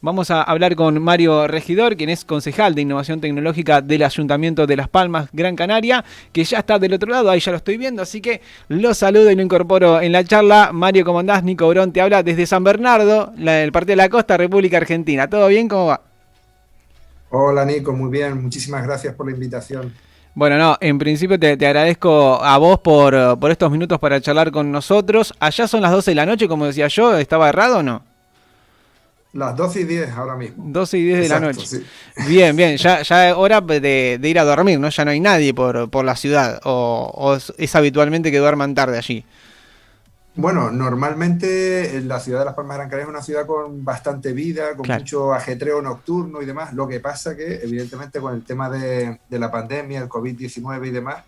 Vamos a hablar con Mario Regidor, quien es concejal de Innovación Tecnológica del Ayuntamiento de Las Palmas, Gran Canaria, que ya está del otro lado, ahí ya lo estoy viendo, así que lo saludo y lo incorporo en la charla. Mario, ¿cómo andás? Nico Brón te habla desde San Bernardo, el Partido de la Costa, República Argentina. ¿Todo bien? ¿Cómo va? Hola Nico, muy bien, muchísimas gracias por la invitación. Bueno, no, en principio te agradezco a vos por estos minutos para charlar con nosotros. Allá son las 12 de la noche, como decía yo, ¿estaba errado o no? Las 12:10 ahora mismo. 12:10 de la Exacto, noche. sí. Bien, bien, ya es hora de ir a dormir, ¿no? Ya no hay nadie por la ciudad, o es habitualmente que duerman tarde allí. Bueno, normalmente la ciudad de Las Palmas de Gran Canaria es una ciudad con bastante vida, con Claro. mucho ajetreo nocturno y demás. Lo que pasa que, evidentemente, con el tema de la pandemia, el COVID-19 y demás,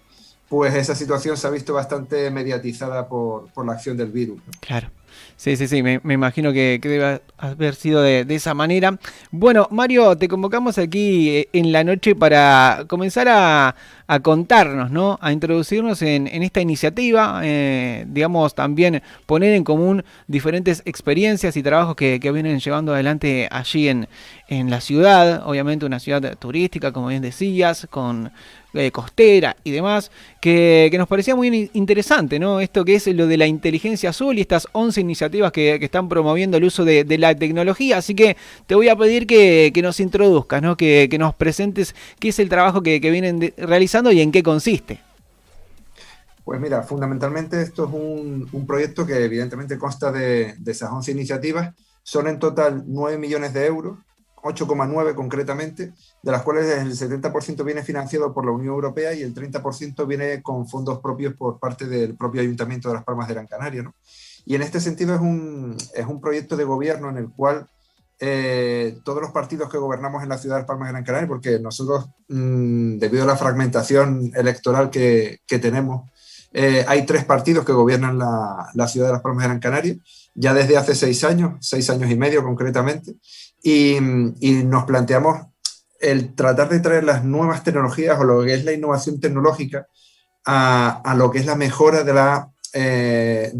pues esa situación se ha visto bastante mediatizada por la acción del virus, ¿no? Claro. Sí, sí, sí, me imagino que debe haber sido de esa manera. Bueno, Mario, te convocamos aquí en la noche para comenzar a contarnos, ¿no? A introducirnos en esta iniciativa, digamos, también poner en común diferentes experiencias y trabajos que vienen llevando adelante allí en la ciudad, obviamente una ciudad turística, como bien decías, con costera y demás, que nos parecía muy interesante, ¿no? Esto que es lo de la inteligencia azul y estas 11 iniciativas que están promoviendo el uso de la tecnología. Así que te voy a pedir que nos introduzcas, ¿no? Que nos presentes qué es el trabajo que vienen realizando y en qué consiste. Pues mira, fundamentalmente esto es un proyecto que evidentemente consta de esas 11 iniciativas. Son en total 9 millones de euros, 8,9 concretamente, de las cuales el 70% viene financiado por la Unión Europea y el 30% viene con fondos propios por parte del propio Ayuntamiento de Las Palmas de Gran Canaria, ¿no? Y en este sentido es un proyecto de gobierno en el cual todos los partidos que gobernamos en la ciudad de Las Palmas de Gran Canaria, porque nosotros, debido a la fragmentación electoral que tenemos, hay tres partidos que gobiernan la ciudad de Las Palmas de Gran Canaria, ya desde hace 6 años y medio concretamente, y nos planteamos el tratar de traer las nuevas tecnologías o lo que es la innovación tecnológica a lo que es la mejora de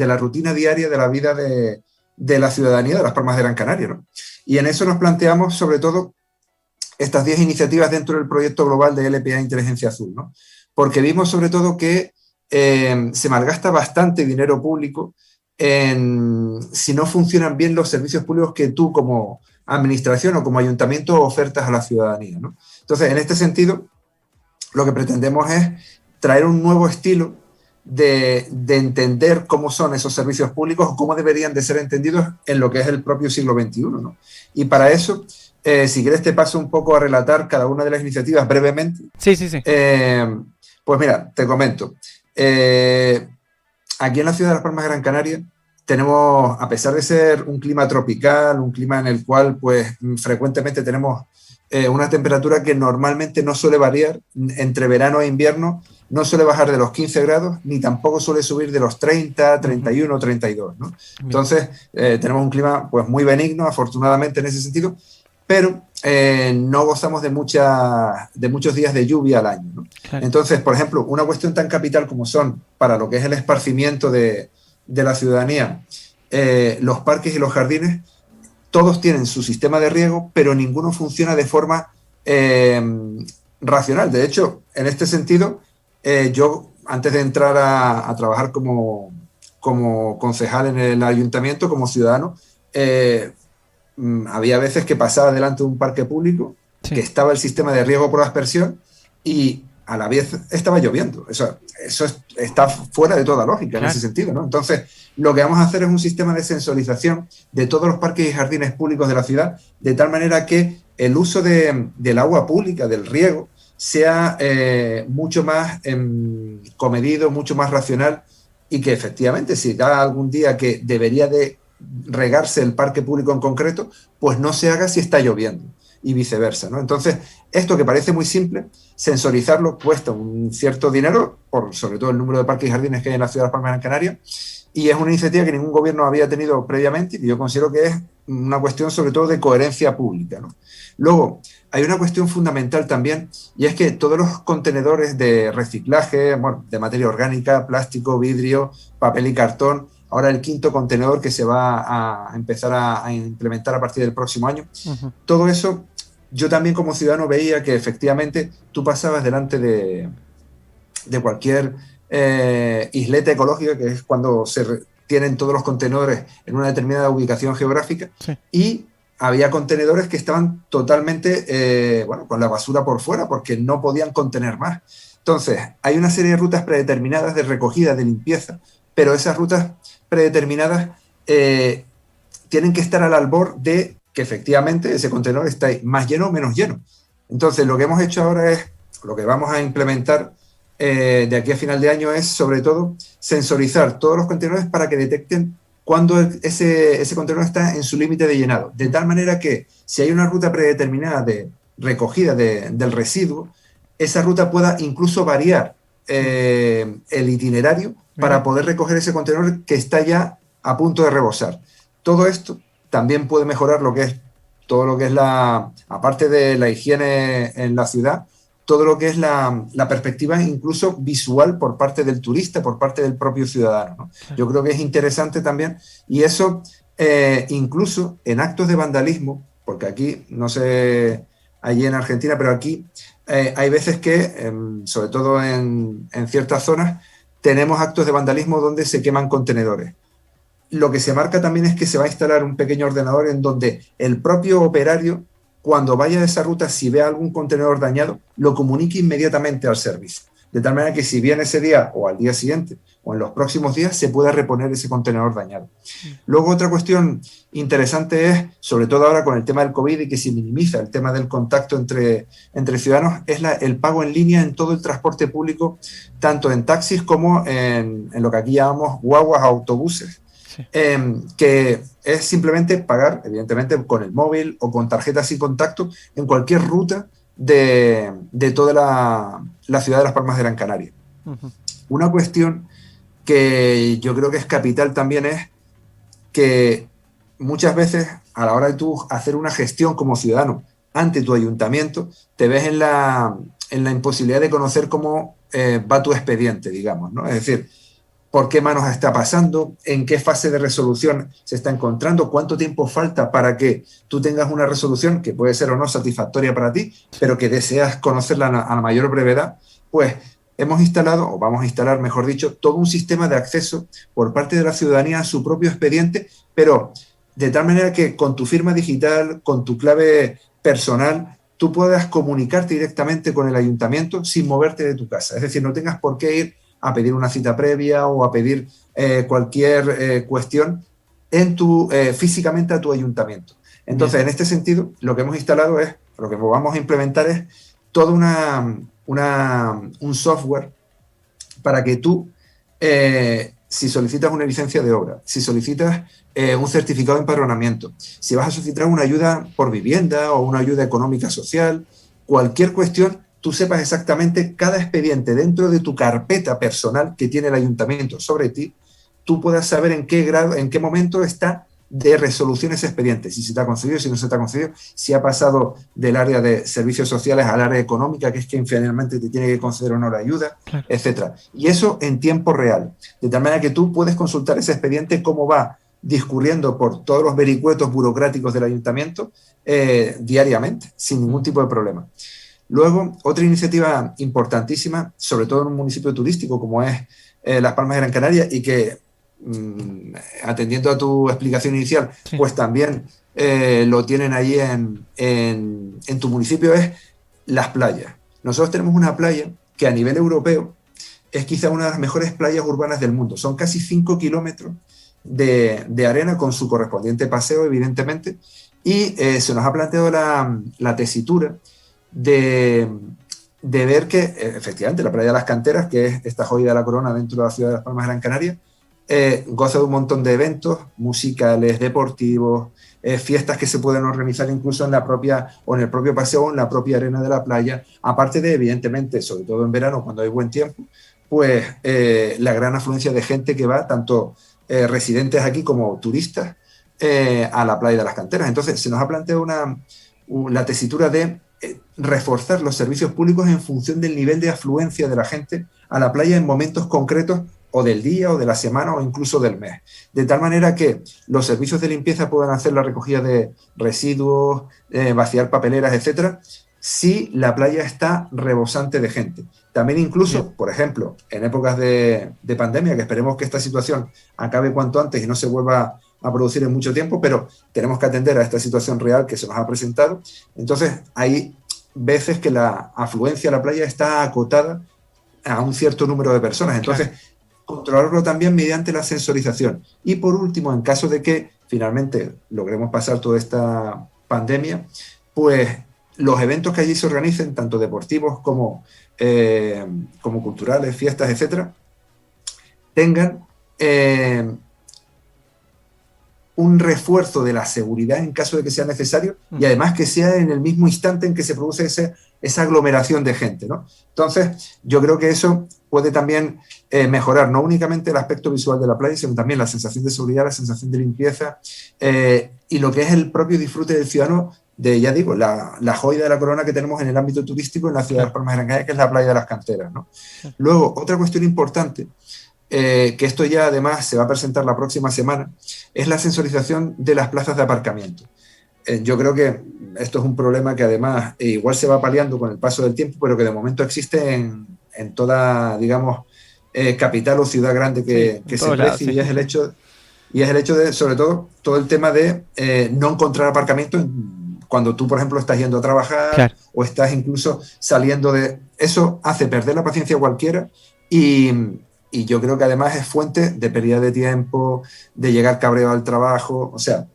la rutina diaria de la vida de la ciudadanía de Las Palmas de Gran Canaria, ¿no? Y en eso nos planteamos sobre todo estas 10 iniciativas dentro del proyecto global de LPA Inteligencia Azul, ¿no? Porque vimos sobre todo que se malgasta bastante dinero público si no funcionan bien los servicios públicos que tú como administración o como ayuntamiento ofertas a la ciudadanía, ¿no? Entonces, en este sentido, lo que pretendemos es traer un nuevo estilo de entender cómo son esos servicios públicos o cómo deberían de ser entendidos en lo que es el propio siglo XXI, ¿no? Y para eso, si quieres te paso un poco a relatar cada una de las iniciativas brevemente. Sí, sí, sí. Pues mira, te comento. Aquí en la ciudad de Las Palmas de Gran Canaria tenemos, a pesar de ser un clima tropical, un clima en el cual pues frecuentemente tenemos una temperatura que normalmente no suele variar entre verano e invierno, no suele bajar de los 15 grados, ni tampoco suele subir de los 30, 31, 32, ¿no? Bien. Entonces, tenemos un clima pues muy benigno, afortunadamente en ese sentido, pero no gozamos de muchos días de lluvia al año, ¿no? Claro. Entonces, por ejemplo, una cuestión tan capital como son para lo que es el esparcimiento de la ciudadanía, los parques y los jardines, todos tienen su sistema de riego, pero ninguno funciona de forma racional. De hecho, en este sentido, yo, antes de entrar a trabajar como concejal en el ayuntamiento, como ciudadano, había veces que pasaba delante de un parque público, Sí. que estaba el sistema de riego por aspersión y a la vez estaba lloviendo. Eso está fuera de toda lógica en Claro. ese sentido, ¿no? Entonces, lo que vamos a hacer es un sistema de sensorización de todos los parques y jardines públicos de la ciudad, de tal manera que el uso del agua pública, del riego, sea mucho más comedido, mucho más racional y que efectivamente, si da algún día que debería de regarse el parque público en concreto, pues no se haga si está lloviendo y viceversa, ¿no? Entonces, esto que parece muy simple, sensorizarlo cuesta un cierto dinero, por sobre todo el número de parques y jardines que hay en la ciudad de Las Palmas de Gran Canaria, y es una iniciativa que ningún gobierno había tenido previamente y que yo considero que es una cuestión sobre todo de coherencia pública, ¿no? Luego, hay una cuestión fundamental también, y es que todos los contenedores de reciclaje, bueno, de materia orgánica, plástico, vidrio, papel y cartón, ahora el quinto contenedor que se va a empezar a implementar a partir del próximo año. Todo eso, yo también como ciudadano veía que efectivamente tú pasabas delante de cualquier isleta ecológica, que es cuando tienen todos los contenedores en una determinada ubicación geográfica, Sí. y había contenedores que estaban totalmente, con la basura por fuera, porque no podían contener más. Entonces, hay una serie de rutas predeterminadas de recogida, de limpieza, pero esas rutas predeterminadas tienen que estar al albor de que efectivamente ese contenedor está más lleno o menos lleno. Entonces, lo que hemos hecho ahora es, lo que vamos a implementar de aquí a final de año es, sobre todo, sensorizar todos los contenedores para que detecten cuando ese contenedor está en su límite de llenado. De tal manera que si hay una ruta predeterminada de recogida del residuo, esa ruta pueda incluso variar el itinerario para poder recoger ese contenedor que está ya a punto de rebosar. Todo esto también puede mejorar todo lo que es aparte de la higiene en la ciudad, todo lo que es la perspectiva incluso visual por parte del turista, por parte del propio ciudadano, ¿no? Claro. Yo creo que es interesante también, y eso incluso en actos de vandalismo, porque aquí, no sé, allí en Argentina, pero aquí hay veces que, sobre todo en ciertas zonas, tenemos actos de vandalismo donde se queman contenedores. Lo que se marca también es que se va a instalar un pequeño ordenador en donde el propio operario, cuando vaya a esa ruta, si ve algún contenedor dañado, lo comunique inmediatamente al servicio. De tal manera que si bien ese día o al día siguiente o en los próximos días se pueda reponer ese contenedor dañado. Luego otra cuestión interesante es, sobre todo ahora con el tema del COVID y que se minimiza el tema del contacto entre ciudadanos, es el pago en línea en todo el transporte público, tanto en taxis como en lo que aquí llamamos guaguas, autobuses. Sí. Que es simplemente pagar, evidentemente, con el móvil o con tarjetas sin contacto en cualquier ruta de toda la ciudad de Las Palmas de Gran Canaria. Una cuestión que yo creo que es capital también es que muchas veces a la hora de tú hacer una gestión como ciudadano ante tu ayuntamiento, te ves en la imposibilidad de conocer cómo va tu expediente, digamos, ¿no? Es decir, por qué manos está pasando, en qué fase de resolución se está encontrando, cuánto tiempo falta para que tú tengas una resolución que puede ser o no satisfactoria para ti, pero que deseas conocerla a la mayor brevedad. Pues hemos instalado, o vamos a instalar, mejor dicho, todo un sistema de acceso por parte de la ciudadanía a su propio expediente, pero de tal manera que con tu firma digital, con tu clave personal, tú puedas comunicarte directamente con el ayuntamiento sin moverte de tu casa. Es decir, no tengas por qué ir a pedir una cita previa o a pedir cualquier cuestión físicamente a tu ayuntamiento. Entonces, en este sentido, lo que hemos instalado es, lo que vamos a implementar es todo un software para que tú, si solicitas una licencia de obra, si solicitas un certificado de empadronamiento, si vas a solicitar una ayuda por vivienda o una ayuda económica social, cualquier cuestión, tú sepas exactamente cada expediente dentro de tu carpeta personal que tiene el ayuntamiento sobre ti, tú puedas saber en qué grado, en qué momento está de resolución ese expediente, si se te ha concedido, si no se te ha concedido, si ha pasado del área de servicios sociales al área económica, que es quien finalmente te tiene que conceder o no la ayuda, claro, etcétera. Y eso en tiempo real, de tal manera que tú puedes consultar ese expediente, cómo va discurriendo por todos los vericuetos burocráticos del ayuntamiento diariamente, sin ningún tipo de problema. Luego, otra iniciativa importantísima, sobre todo en un municipio turístico como es Las Palmas de Gran Canaria, y que, atendiendo a tu explicación inicial, sí, pues también lo tienen ahí en tu municipio, es las playas. Nosotros tenemos una playa que a nivel europeo es quizá una de las mejores playas urbanas del mundo. Son casi 5 kilómetros de arena con su correspondiente paseo, evidentemente, y se nos ha planteado la tesitura de ver que efectivamente la playa de las Canteras, que es esta joya de la corona dentro de la ciudad de Las Palmas de Gran Canaria, goza de un montón de eventos musicales, deportivos, fiestas que se pueden organizar incluso en el propio paseo o en la propia arena de la playa, aparte de, evidentemente, sobre todo en verano cuando hay buen tiempo, pues la gran afluencia de gente que va, tanto residentes aquí como turistas, a la playa de las Canteras. Entonces se nos ha planteado la tesitura de reforzar los servicios públicos en función del nivel de afluencia de la gente a la playa en momentos concretos o del día, o de la semana, o incluso del mes. De tal manera que los servicios de limpieza puedan hacer la recogida de residuos, vaciar papeleras, etcétera, si la playa está rebosante de gente. También incluso, por ejemplo, en épocas de pandemia, que esperemos que esta situación acabe cuanto antes y no se vuelva a producir en mucho tiempo, pero tenemos que atender a esta situación real que se nos ha presentado. Entonces, hay veces que la afluencia a la playa está acotada a un cierto número de personas. Entonces, controlarlo también mediante la sensorización. Y por último, en caso de que finalmente logremos pasar toda esta pandemia, pues los eventos que allí se organicen, tanto deportivos como culturales, fiestas, etcétera, tengan un refuerzo de la seguridad en caso de que sea necesario y además que sea en el mismo instante en que se produce esa aglomeración de gente, ¿no? Entonces, yo creo que eso puede también mejorar no únicamente el aspecto visual de la playa, sino también la sensación de seguridad, la sensación de limpieza y lo que es el propio disfrute del ciudadano de, ya digo, la joya de la corona que tenemos en el ámbito turístico en la ciudad de Las Palmas de Gran Canaria, que es la playa de las Canteras, ¿no? Luego, otra cuestión importante, que esto ya además se va a presentar la próxima semana, es la sensorización de las plazas de aparcamiento. Yo creo que esto es un problema que además igual se va paliando con el paso del tiempo, pero que de momento existe en toda, digamos, capital o ciudad grande que se precie, y es el hecho de, sobre todo el tema de no encontrar aparcamiento cuando tú, por ejemplo, estás yendo a trabajar o estás incluso saliendo de... Eso hace perder la paciencia a cualquiera y yo creo que además es fuente de pérdida de tiempo, de llegar cabreado al trabajo. O sea,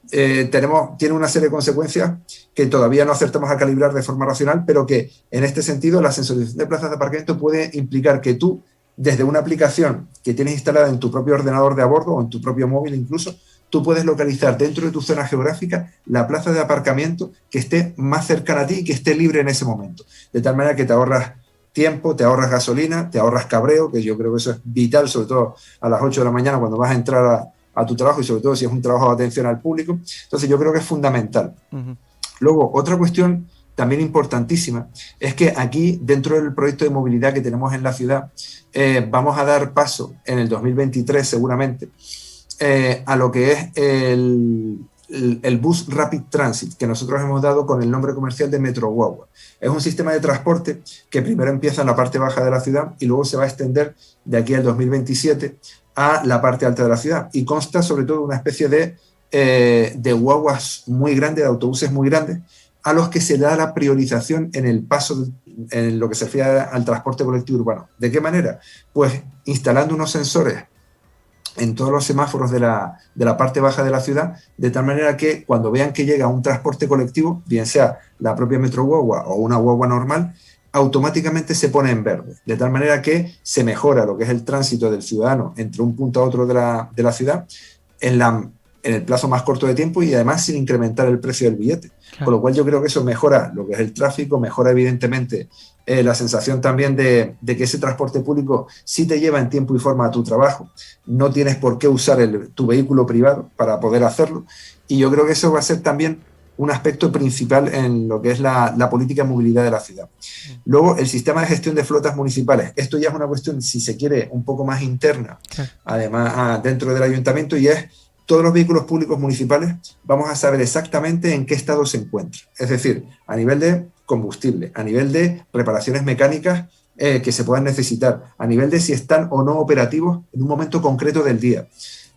tiene una serie de consecuencias que todavía no acertamos a calibrar de forma racional, pero que en este sentido la sensorización de plazas de aparcamiento puede implicar que tú, desde una aplicación que tienes instalada en tu propio ordenador de a bordo o en tu propio móvil incluso, tú puedes localizar dentro de tu zona geográfica la plaza de aparcamiento que esté más cercana a ti y que esté libre en ese momento. De tal manera que te ahorras tiempo, te ahorras gasolina, te ahorras cabreo, que yo creo que eso es vital, sobre todo a las 8 de la mañana cuando vas a entrar a tu trabajo y sobre todo si es un trabajo de atención al público. Entonces yo creo que es fundamental. Luego, otra cuestión también importantísima es que aquí, dentro del proyecto de movilidad que tenemos en la ciudad, vamos a dar paso en el 2023 seguramente a lo que es el Bus Rapid Transit, que nosotros hemos dado con el nombre comercial de Metro Guagua. Es un sistema de transporte que primero empieza en la parte baja de la ciudad y luego se va a extender de aquí al 2027 a la parte alta de la ciudad, y consta sobre todo de una especie de guaguas muy grandes, de autobuses muy grandes, a los que se da la priorización en el paso en lo que se refiere al transporte colectivo urbano. ¿De qué manera? Pues instalando unos sensores en todos los semáforos de la parte baja de la ciudad, de tal manera que cuando vean que llega un transporte colectivo, bien sea la propia Metro Guagua o una guagua normal, automáticamente se pone en verde, de tal manera que se mejora lo que es el tránsito del ciudadano entre un punto a otro de la ciudad en el plazo más corto de tiempo y además sin incrementar el precio del billete. Con lo cual yo creo que eso mejora lo que es el tráfico, mejora evidentemente la sensación también de que ese transporte público sí te lleva en tiempo y forma a tu trabajo. No tienes por qué usar tu vehículo privado para poder hacerlo, y yo creo que eso va a ser también un aspecto principal en lo que es la política de movilidad de la ciudad. Luego, el sistema de gestión de flotas municipales. Esto ya es una cuestión, si se quiere, un poco más interna, además dentro del ayuntamiento, y es todos los vehículos públicos municipales vamos a saber exactamente en qué estado se encuentran. Es decir, a nivel de combustible, a nivel de reparaciones mecánicas que se puedan necesitar, a nivel de si están o no operativos en un momento concreto del día,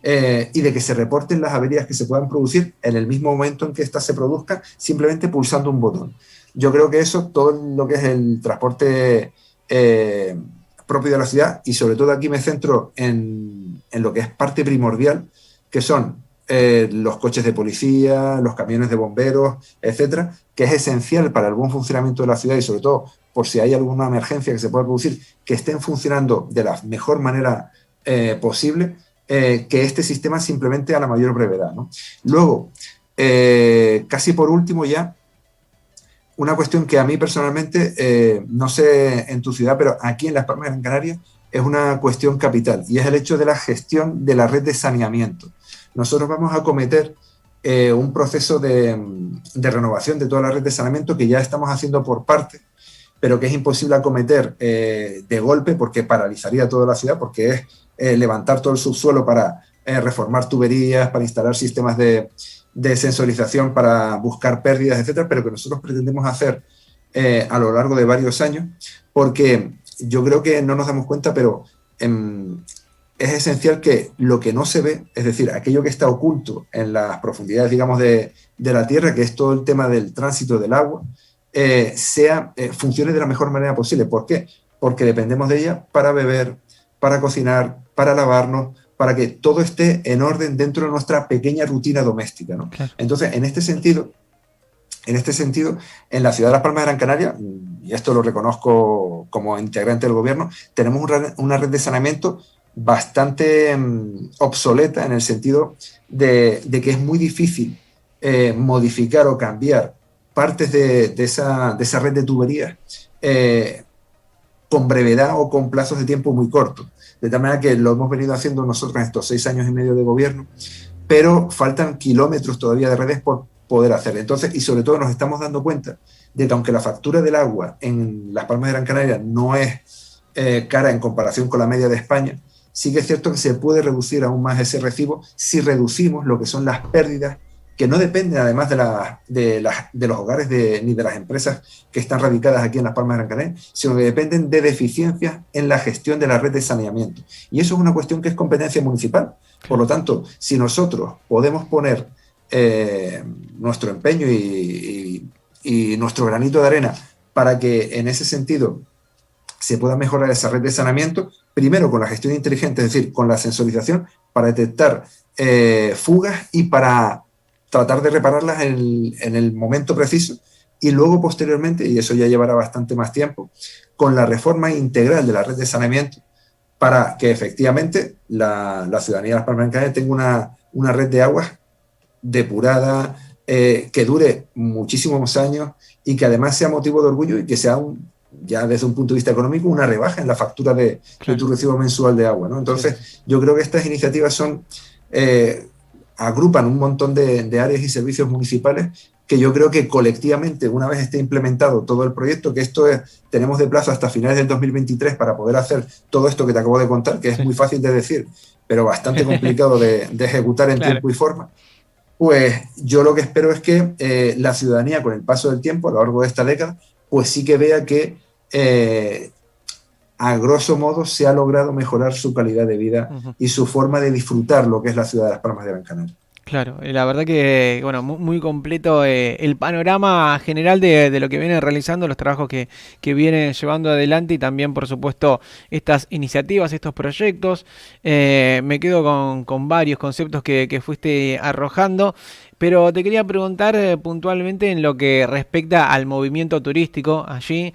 y de que se reporten las averías que se puedan producir en el mismo momento en que ésta se produzca, simplemente pulsando un botón. Yo creo que eso, todo lo que es el transporte propio de la ciudad, y sobre todo aquí me centro en lo que es parte primordial, que son los coches de policía, los camiones de bomberos, etcétera, que es esencial para el buen funcionamiento de la ciudad y sobre todo por si hay alguna emergencia que se pueda producir, que estén funcionando de la mejor manera posible, que este sistema se implemente a la mayor brevedad, ¿no? Luego, casi por último ya, una cuestión que a mí personalmente, no sé en tu ciudad, pero aquí en Las Palmas de Gran Canaria es una cuestión capital, y es el hecho de la gestión de la red de saneamiento. Nosotros vamos a acometer un proceso de renovación de toda la red de saneamiento que ya estamos haciendo por parte, pero que es imposible acometer de golpe porque paralizaría toda la ciudad, porque es levantar todo el subsuelo para reformar tuberías, para instalar sistemas de sensorización, para buscar pérdidas, etcétera, pero que nosotros pretendemos hacer a lo largo de varios años, porque yo creo que no nos damos cuenta, pero es esencial que lo que no se ve, es decir, aquello que está oculto en las profundidades, digamos, de la tierra, que es todo el tema del tránsito del agua, funcione de la mejor manera posible. ¿Por qué? Porque dependemos de ella para beber, para cocinar, para lavarnos, para que todo esté en orden dentro de nuestra pequeña rutina doméstica, ¿no? Claro. Entonces, en este sentido, en la ciudad de Las Palmas de Gran Canaria, y esto lo reconozco como integrante del gobierno, tenemos una red de saneamiento bastante obsoleta, en el sentido de que es muy difícil modificar o cambiar partes de esa red de tuberías con brevedad o con plazos de tiempo muy cortos. De tal manera que lo hemos venido haciendo nosotros en estos 6 años y medio de gobierno, pero faltan kilómetros todavía de redes por poder hacer. Entonces, y sobre todo nos estamos dando cuenta de que aunque la factura del agua en Las Palmas de Gran Canaria no es cara en comparación con la media de España, sí que es cierto que se puede reducir aún más ese recibo si reducimos lo que son las pérdidas, que no dependen además de los hogares ni de las empresas que están radicadas aquí en Las Palmas de Gran Canaria, sino que dependen de deficiencias en la gestión de la red de saneamiento. Y eso es una cuestión que es competencia municipal. Por lo tanto, si nosotros podemos poner nuestro empeño y nuestro granito de arena para que en ese sentido se pueda mejorar esa red de saneamiento, primero con la gestión inteligente, es decir, con la sensorización, para detectar fugas y para tratar de repararlas en el momento preciso, y luego posteriormente, y eso ya llevará bastante más tiempo, con la reforma integral de la red de saneamiento, para que efectivamente la ciudadanía de Las Palmas de Gran Canaria tenga una red de aguas depurada, que dure muchísimos años y que además sea motivo de orgullo y que sea ya desde un punto de vista económico una rebaja en la factura de tu recibo mensual de agua, ¿no? Entonces, yo creo que estas iniciativas agrupan un montón de áreas y servicios municipales que yo creo que colectivamente, una vez esté implementado todo el proyecto, que tenemos de plazo hasta finales del 2023 para poder hacer todo esto que te acabo de contar, que es muy fácil de decir, pero bastante complicado de ejecutar en tiempo y forma. Pues yo lo que espero es que la ciudadanía, con el paso del tiempo, a lo largo de esta década, pues sí que vea que a grosso modo se ha logrado mejorar su calidad de vida y su forma de disfrutar lo que es la ciudad de Las Palmas de Gran Canaria. Claro, la verdad que, bueno, muy completo el panorama general de lo que vienen realizando, los trabajos que vienen llevando adelante, y también, por supuesto, estas iniciativas, estos proyectos. Me quedo con varios conceptos que fuiste arrojando, pero te quería preguntar puntualmente en lo que respecta al movimiento turístico allí,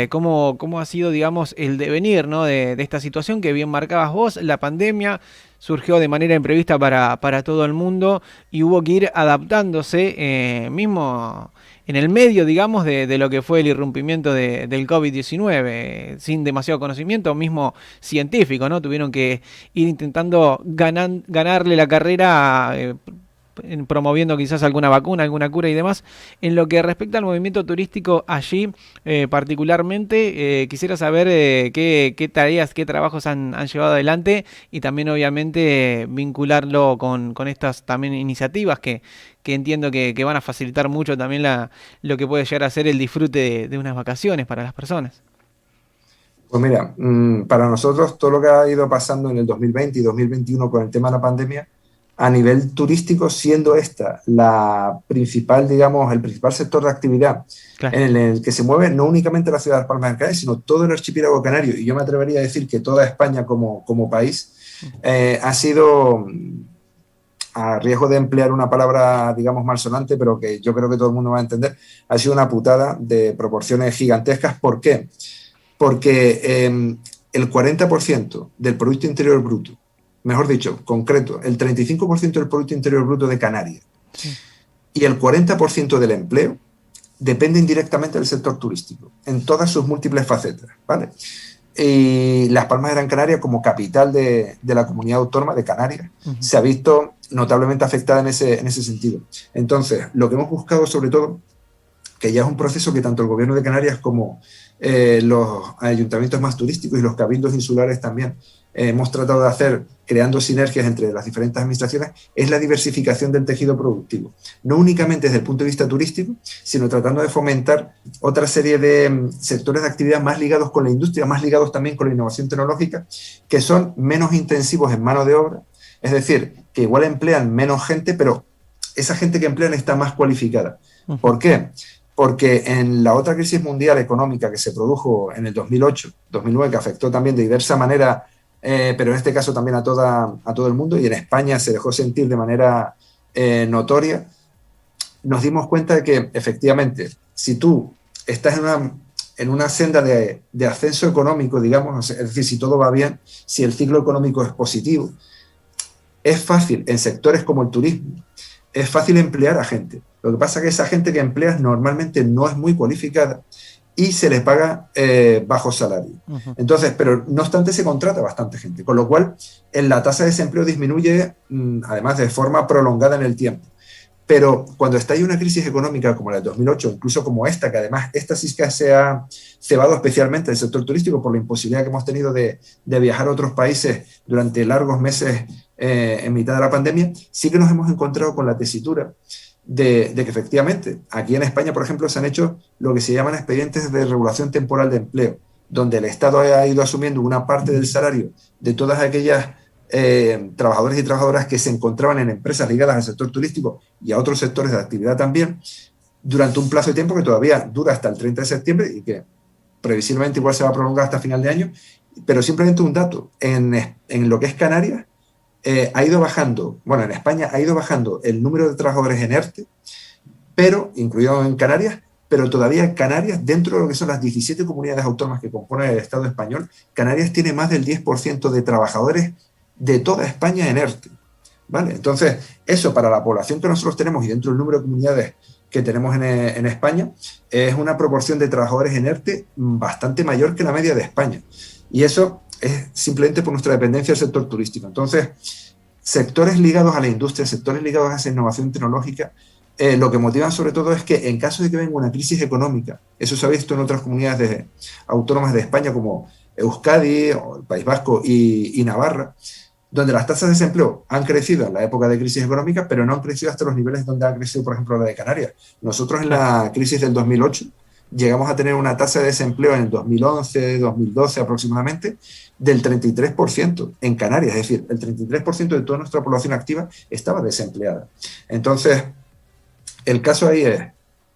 cómo ha sido, digamos, el devenir, ¿no?, de esta situación que bien marcabas vos, la pandemia. Surgió de manera imprevista para todo el mundo y hubo que ir adaptándose, mismo en el medio, digamos, de lo que fue el irrumpimiento del COVID-19, sin demasiado conocimiento, mismo científico, ¿no? Tuvieron que ir intentando ganarle la carrera, promoviendo quizás alguna vacuna, alguna cura y demás. En lo que respecta al movimiento turístico allí, particularmente, quisiera saber qué tareas, qué trabajos han llevado adelante, y también obviamente vincularlo con estas también iniciativas que entiendo que van a facilitar mucho también lo que puede llegar a ser el disfrute de unas vacaciones para las personas. Pues mira, para nosotros todo lo que ha ido pasando en el 2020 y 2021 con el tema de la pandemia, a nivel turístico, siendo esta la principal, digamos, el principal sector de actividad en el que se mueve no únicamente la ciudad de Las Palmas de Gran Canaria, sino todo el archipiélago canario, y yo me atrevería a decir que toda España como país, ha sido, a riesgo de emplear una palabra, digamos, malsonante, pero que yo creo que todo el mundo va a entender, ha sido una putada de proporciones gigantescas. ¿Por qué? Porque el 40% del Producto Interior Bruto, mejor dicho, concreto, el 35% del Producto Interior Bruto de Canarias y el 40% del empleo depende indirectamente del sector turístico, en todas sus múltiples facetas, ¿vale? Y Las Palmas de Gran Canaria, como capital de la comunidad autónoma de Canarias, se ha visto notablemente afectada en ese sentido. Entonces, lo que hemos buscado sobre todo que ya es un proceso que tanto el gobierno de Canarias como los ayuntamientos más turísticos y los cabildos insulares también hemos tratado de hacer, creando sinergias entre las diferentes administraciones, es la diversificación del tejido productivo. No únicamente desde el punto de vista turístico, sino tratando de fomentar otra serie de sectores de actividad más ligados con la industria, más ligados también con la innovación tecnológica, que son menos intensivos en mano de obra, es decir, que igual emplean menos gente, pero esa gente que emplean está más cualificada. ¿Por qué? Porque en la otra crisis mundial económica que se produjo en el 2008, 2009, que afectó también de diversa manera, pero en este caso también a todo el mundo, y en España se dejó sentir de manera notoria, nos dimos cuenta de que efectivamente, si tú estás en una senda de ascenso económico, digamos, es decir, si todo va bien, si el ciclo económico es positivo, es fácil en sectores como el turismo, es fácil emplear a gente. Lo que pasa es que esa gente que empleas normalmente no es muy cualificada y se les paga bajo salario. Entonces, pero no obstante se contrata bastante gente, con lo cual la tasa de desempleo disminuye, además de forma prolongada en el tiempo. Pero cuando está ahí una crisis económica como la del 2008, incluso como esta, que además esta sí que se ha cebado especialmente el sector turístico por la imposibilidad que hemos tenido de viajar a otros países durante largos meses en mitad de la pandemia, sí que nos hemos encontrado con la tesitura de que efectivamente aquí en España, por ejemplo, se han hecho lo que se llaman expedientes de regulación temporal de empleo, donde el Estado ha ido asumiendo una parte del salario de todas aquellas trabajadores y trabajadoras que se encontraban en empresas ligadas al sector turístico y a otros sectores de actividad también, durante un plazo de tiempo que todavía dura hasta el 30 de septiembre y que previsiblemente igual se va a prolongar hasta final de año, pero simplemente un dato, en lo que es Canarias, ha ido bajando, bueno, en España ha ido bajando el número de trabajadores en ERTE, pero, incluido en Canarias, pero todavía en Canarias, dentro de lo que son las 17 comunidades autónomas que componen el Estado español, Canarias tiene más del 10% de trabajadores de toda España en ERTE, ¿vale? Entonces, eso para la población que nosotros tenemos y dentro del número de comunidades que tenemos en España, es una proporción de trabajadores en ERTE bastante mayor que la media de España. Y eso es simplemente por nuestra dependencia del sector turístico. Entonces, sectores ligados a la industria, sectores ligados a esa innovación tecnológica, lo que motivan sobre todo es que en caso de que venga una crisis económica, eso se ha visto en otras comunidades autónomas de España como Euskadi, o el País Vasco y Navarra, donde las tasas de desempleo han crecido en la época de crisis económica, pero no han crecido hasta los niveles donde ha crecido, por ejemplo, la de Canarias. Nosotros en la crisis del 2008 llegamos a tener una tasa de desempleo en el 2011, 2012 aproximadamente, del 33% en Canarias, es decir, el 33% de toda nuestra población activa estaba desempleada. Entonces, el caso ahí es,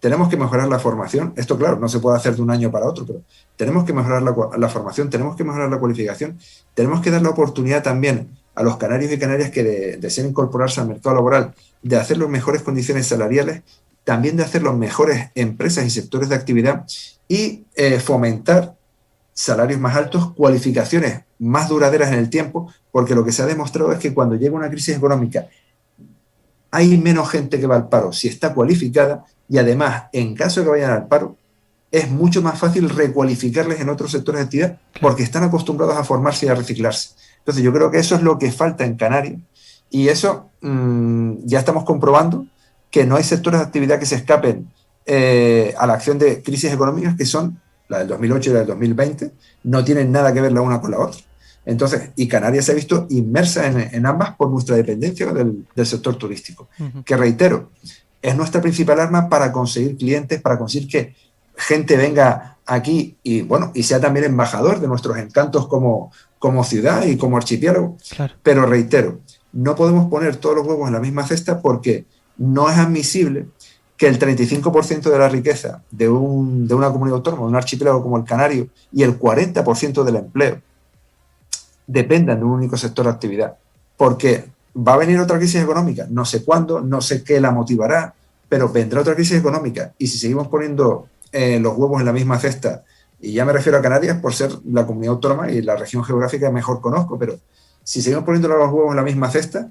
tenemos que mejorar la formación. Esto, claro, no se puede hacer de un año para otro, pero tenemos que mejorar la formación, tenemos que mejorar la cualificación, tenemos que dar la oportunidad también a los canarios y canarias que deseen incorporarse al mercado laboral, de hacer las mejores condiciones salariales, también de hacer las mejores empresas y sectores de actividad y fomentar salarios más altos, cualificaciones más duraderas en el tiempo, porque lo que se ha demostrado es que cuando llega una crisis económica hay menos gente que va al paro si está cualificada y además, en caso de que vayan al paro, es mucho más fácil recualificarles en otros sectores de actividad porque están acostumbrados a formarse y a reciclarse. Entonces yo creo que eso es lo que falta en Canarias y eso ya estamos comprobando que no hay sectores de actividad que se escapen a la acción de crisis económicas que son la del 2008 y la del 2020, no tienen nada que ver la una con la otra. Entonces, y Canarias se ha visto inmersa en ambas por nuestra dependencia del sector turístico, que reitero, es nuestra principal arma para conseguir clientes, para conseguir que gente venga aquí y, bueno, y sea también embajador de nuestros encantos como ciudad y como archipiélago. Claro. Pero reitero, no podemos poner todos los huevos en la misma cesta porque no es admisible que el 35% de la riqueza de una comunidad autónoma, de un archipiélago como el Canario, y el 40% del empleo dependan de un único sector de actividad. Porque va a venir otra crisis económica, no sé cuándo, no sé qué la motivará, pero vendrá otra crisis económica y si seguimos poniendo los huevos en la misma cesta, y ya me refiero a Canarias por ser la comunidad autónoma y la región geográfica que mejor conozco, pero si seguimos poniendo los huevos en la misma cesta,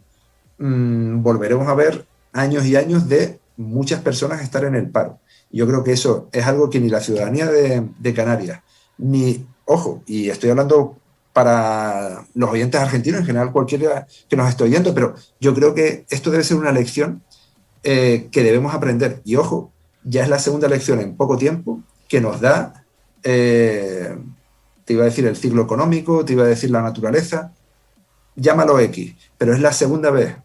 volveremos a ver años y años de muchas personas estar en el paro. Yo creo que eso es algo que ni la ciudadanía de Canarias, ni, ojo, y estoy hablando para los oyentes argentinos, en general cualquiera que nos esté oyendo, pero yo creo que esto debe ser una lección que debemos aprender. Y ojo, Ya es la segunda elección en poco tiempo que nos da, te iba a decir el ciclo económico, te iba a decir la naturaleza, llámalo X, pero es la segunda vez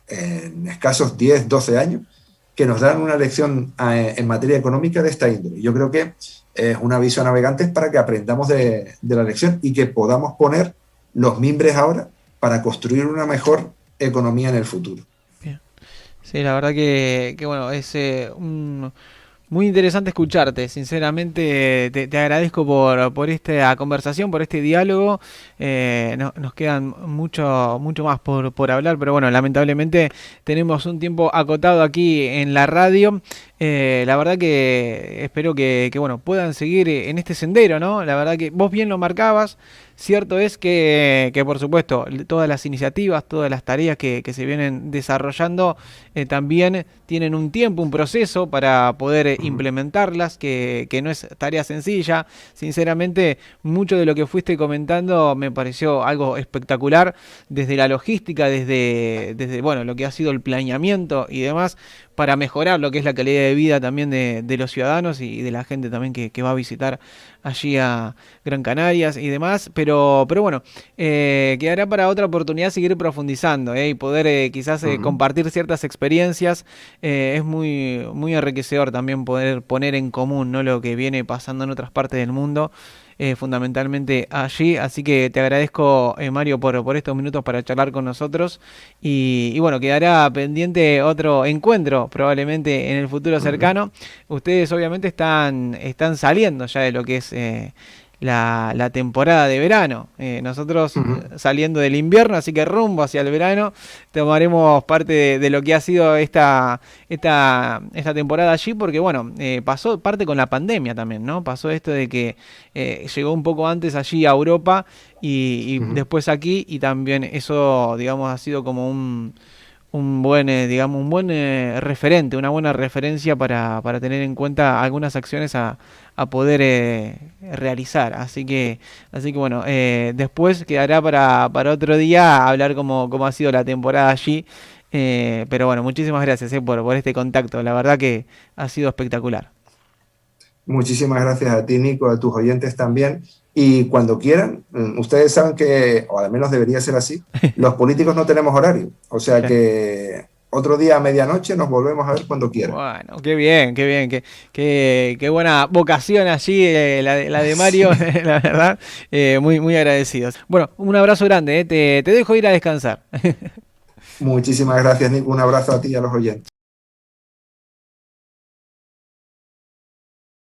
en escasos 10, 12 años que nos dan una lección en materia económica de esta índole. Yo creo que es un aviso a navegantes para que aprendamos de la lección y que podamos poner los mimbres ahora para construir una mejor economía en el futuro. Bien. Sí, la verdad que bueno, es muy interesante escucharte, sinceramente te agradezco por esta conversación, por este diálogo. Nos quedan mucho más por hablar, pero bueno, lamentablemente tenemos un tiempo acotado aquí en la radio. La verdad que espero que, bueno, puedan seguir en este sendero, ¿no? La verdad que vos bien lo marcabas. Cierto es que por supuesto, todas las iniciativas, todas las tareas que se vienen desarrollando también tienen un tiempo, un proceso para poder implementarlas, que no es tarea sencilla. Sinceramente, mucho de lo que fuiste comentando me pareció algo espectacular, desde la logística, desde bueno, lo que ha sido el planeamiento y demás, para mejorar lo que es la calidad de vida también de los ciudadanos y de la gente también que va a visitar allí a Gran Canarias y demás, pero bueno, quedará para otra oportunidad seguir profundizando y poder quizás compartir ciertas experiencias. Es muy enriquecedor también poder poner en común, ¿no?, lo que viene pasando en otras partes del mundo, fundamentalmente allí. Así que te agradezco, Mario, por estos minutos para charlar con nosotros. Y bueno, quedará pendiente otro encuentro probablemente en el futuro cercano. Ustedes obviamente están saliendo ya de lo que es la temporada de verano. Nosotros saliendo del invierno, así que rumbo hacia el verano, tomaremos parte de lo que ha sido esta temporada allí, porque bueno, pasó parte con la pandemia también, ¿no? Pasó esto de que llegó un poco antes allí a Europa y después aquí, y también eso, digamos, ha sido como un buen, digamos, un buen referente, una buena referencia para tener en cuenta algunas acciones a poder realizar. Así que bueno, después quedará para otro día hablar cómo ha sido la temporada allí. Pero bueno, muchísimas gracias por este contacto. La verdad que ha sido espectacular. Muchísimas gracias a ti, Nico, a tus oyentes también. Y cuando quieran, ustedes saben que, o al menos debería ser así, los políticos no tenemos horario. O sea Claro. que otro día a medianoche nos volvemos a ver cuando quieran. Bueno, qué bien, qué buena vocación allí, la de Mario, Sí. la verdad, muy agradecidos. Bueno, un abrazo grande, te dejo ir a descansar. Muchísimas gracias, Nico. Un abrazo a ti y a los oyentes.